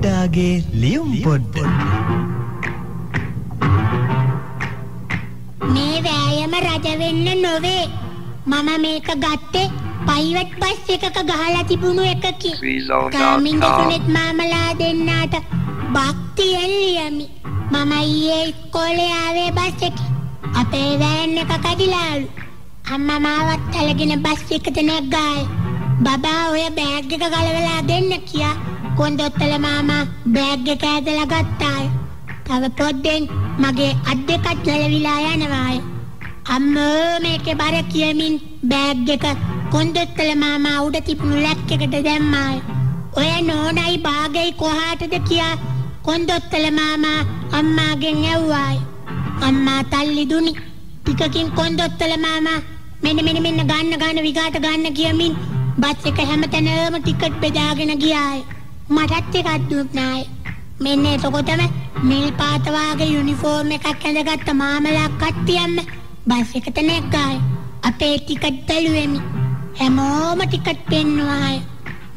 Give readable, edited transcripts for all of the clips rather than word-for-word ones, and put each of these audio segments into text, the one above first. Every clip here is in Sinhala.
පොඩ්ඩාගේ ලියුම් පොඩ්ඩ. මේ වෑයම රජ වෙන්න නොවේ. මම මේක ගත්තේ පයිවට් බස් එකක ගහලා තිබුණු එකකින්. කාමින් දෙතුනෙත් මාමලා දෙන්නාට භක්තියෙන් ලියමි. මම ඊයේ ඉස්කෝලේ ආවේ බස් එකේ. අපේ වෑන් එක කඩිලාලු. අම්මා මාවත් අල්ලගෙන බස් එකට නැග්ගාය. බබා ඔය බෑග් එක ගලවලා දෙන්න කියා කොන්දොත්තල මාමා බෑග් එක ඇදලා ගත්තාය. තව පොඩ්ඩෙන් මගේ අත් දෙකත් ගලවිලා යනවාය. අම්මෝ මේකේ බර කියමින් බෑග් එක කොන්දොත්තල මාමා උඩ තිබුණු ලැක් එකට දැම්මාය. ඔය නෝනයි බාගෙයි කොහාටද කියා කොන්දොත්තල මාමා අම්මාගෙන් ඇහුවාය. අම්මා තල්ලි දුනි. ටිකකින් කොන්දොත්තල මාමා මෙන්න ගන්න විගාට ගන්න කියමින් බස් එක හැමතැනම ටිකට් බෙදාගෙන ගියාය. මටත් එකක් දුන්නාය. මෙන්න එතකොටම නිල් පාට වාගේ යුනිෆෝම් එකක් ඇඳගත්ත මාමලා කට්ටියම බස් එකට නැග්ගාය. අපේ ටිකට් බැලුවෙමි. හැමෝම ටිකට් පෙන්නුවාය.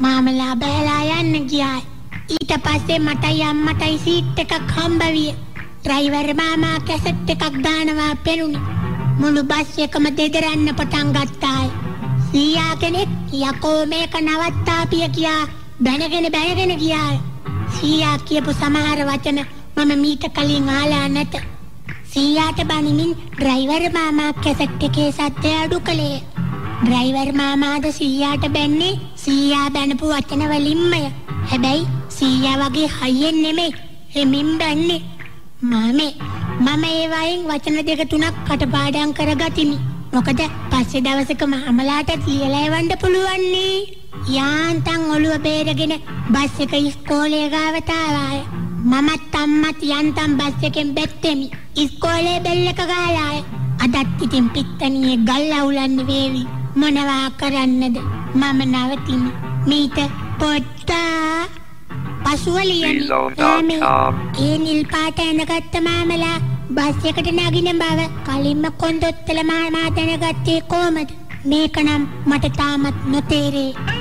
මාමලා බැලලා යන්න ගියාය. ඊට පස්සේ මටයි අම්මටයි සීට් එකක් හම්බ විය. ඩ්‍රයිවර් මාමා කැසට් එකක් දානවා පෙනුනි. මුළු බස් එකම දෙදරන්න පටන් ගත්තාය. සීයා කෙනෙක් යකෝ මේක නවත්තාපිය කියා බැනගෙන ගියාය. සීයා කියපු සමහර වචන මම මීට කලින් අහලා නැත. සීයාට බනිමින් ඩ්‍රයිවර් මාමා කැසට් එකේ සද්දය අඩු කළේ. ඩ්‍රයිවර් මාමාද සීයාට බැන්නේ සීයා බැනපු වචන වලින්මය. හැබැයි සීයා වගේ හයියෙන් නෙමෙයි එමින් බැන්නේ. මම ඒ වයින් වචන දෙක තුනක් කටපාඩම් කරගතිමි. මොකද පස්සේ දවසක මහමලාටත් ලියලා එවන්න පුළුවන් නේ. යාන්තම් ඔළුව බේරගෙන බස් එක ඉස්කෝලේ ගාවට ආවාය. මමත් අම්මත් යන්තම් බස් එකෙන් බැත්තෙමි. ඉස්කෝලේ බෙල් එක ගාලාය. අදත් ඉතින් පිට්ටනියේ ගල් අවුලන්න වේවි. මොනවා කරන්නද? මම නවතිමි. මීට පොට්ටා පසුව ලියමි. ඒ නිල් පාට ඇඳගත්ත මාමලා බස් එකට නගින බව කලින්ම කොන්දොත්තල මාමා දැනගත්තේ කොහමද? මේක නම් මට තාමත් නොතේරේ.